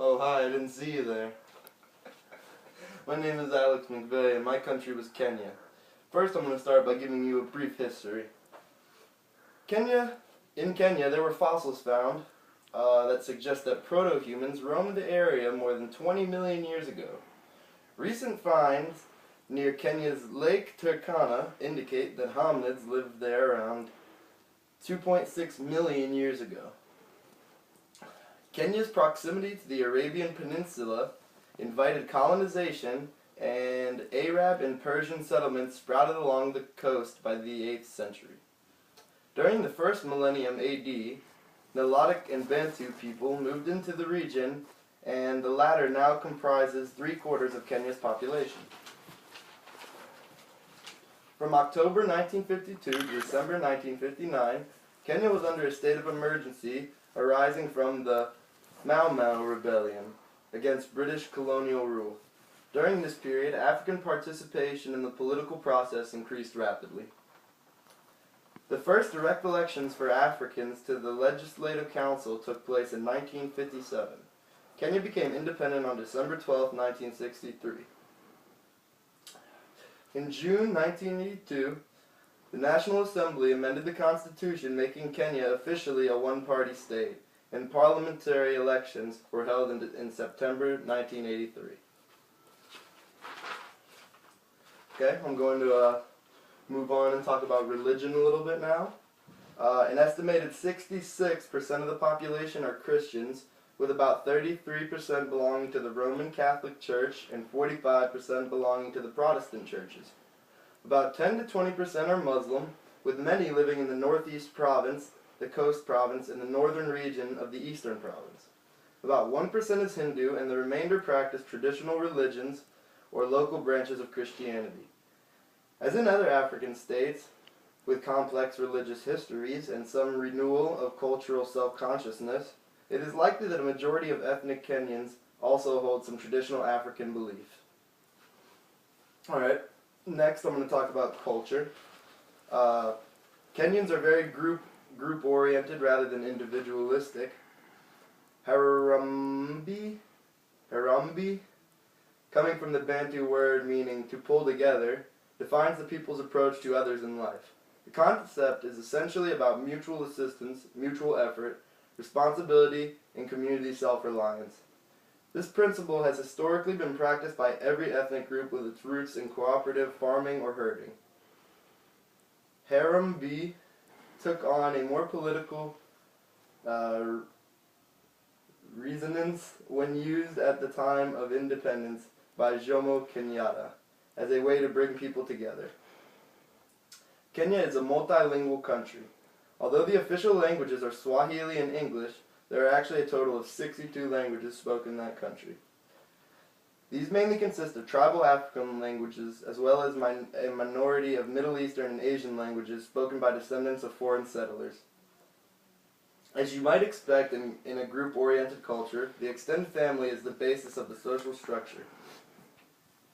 Oh, hi, I didn't see you there. My name is Alex McVeigh, and my country was Kenya. First, I'm going to start by giving you a brief history. In Kenya, there were fossils found that suggest that proto-humans roamed the area more than 20 million years ago. Recent finds near Kenya's Lake Turkana indicate that hominids lived there around 2.6 million years ago. Kenya's proximity to the Arabian Peninsula invited colonization, and Arab and Persian settlements sprouted along the coast by the 8th century. During the first millennium AD, Nilotic and Bantu people moved into the region, and the latter now comprises 3/4 of Kenya's population. From October 1952 to December 1959, Kenya was under a state of emergency arising from the Mau Mau Rebellion against British colonial rule. During this period, African participation in the political process increased rapidly. The first direct elections for Africans to the Legislative Council took place in 1957. Kenya became independent on December 12, 1963. In June 1982, the National Assembly amended the Constitution, making Kenya officially a one-party state, and parliamentary elections were held in September 1983. Okay, I'm going to move on and talk about religion a little bit now. An estimated 66% of the population are Christians, with about 33% belonging to the Roman Catholic Church and 45% belonging to the Protestant churches. About 10 to 20% are Muslim, with many living in the Northeast Province, the Coast Province, and the northern region of the Eastern Province. About 1% is Hindu, and the remainder practice traditional religions or local branches of Christianity. As in other African states, with complex religious histories and some renewal of cultural self-consciousness, it is likely that a majority of ethnic Kenyans also hold some traditional African beliefs. Alright, next I'm going to talk about culture. Kenyans are very group-oriented rather than individualistic. Harambee, coming from the Bantu word meaning to pull together, defines the people's approach to others in life. The concept is essentially about mutual assistance, mutual effort, responsibility, and community self-reliance. This principle has historically been practiced by every ethnic group with its roots in cooperative farming or herding. Harambee took on a more political resonance when used at the time of independence by Jomo Kenyatta as a way to bring people together. Kenya is a multilingual country. Although the official languages are Swahili and English, there are actually a total of 62 languages spoken in that country. These mainly consist of tribal African languages, as well as a minority of Middle Eastern and Asian languages spoken by descendants of foreign settlers. As you might expect in a group-oriented culture, the extended family is the basis of the social structure.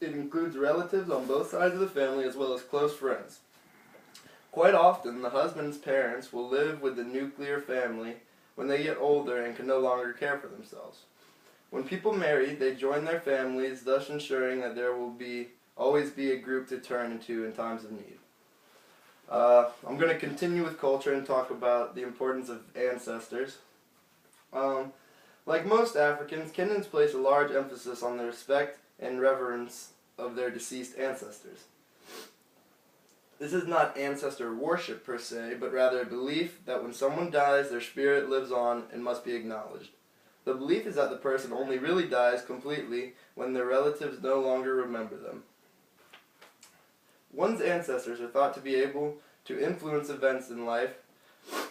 It includes relatives on both sides of the family as well as close friends. Quite often, the husband's parents will live with the nuclear family when they get older and can no longer care for themselves. When people marry, they join their families, thus ensuring that there will always be a group to turn to in times of need. I'm going to continue with culture and talk about the importance of ancestors. Like most Africans, Kenyans place a large emphasis on the respect and reverence of their deceased ancestors. This is not ancestor worship per se, but rather a belief that when someone dies, their spirit lives on and must be acknowledged. The belief is that the person only really dies completely when their relatives no longer remember them. One's ancestors are thought to be able to influence events in life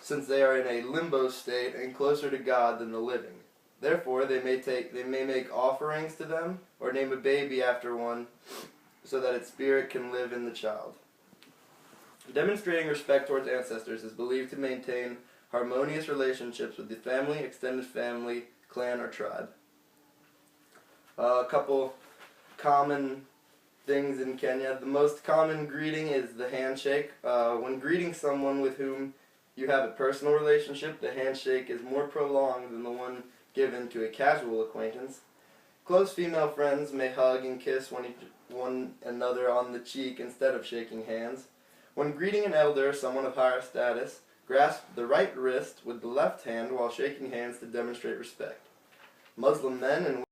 since they are in a limbo state and closer to God than the living. Therefore, they may make offerings to them or name a baby after one so that its spirit can live in the child. Demonstrating respect towards ancestors is believed to maintain harmonious relationships with the family, extended family, clan, or tribe. A couple common things in Kenya. The most common greeting is the handshake. When greeting someone with whom you have a personal relationship, the handshake is more prolonged than the one given to a casual acquaintance. Close female friends may hug and kiss one another on the cheek instead of shaking hands. When greeting an elder or someone of higher status, grasp the right wrist with the left hand while shaking hands to demonstrate respect. Muslim men and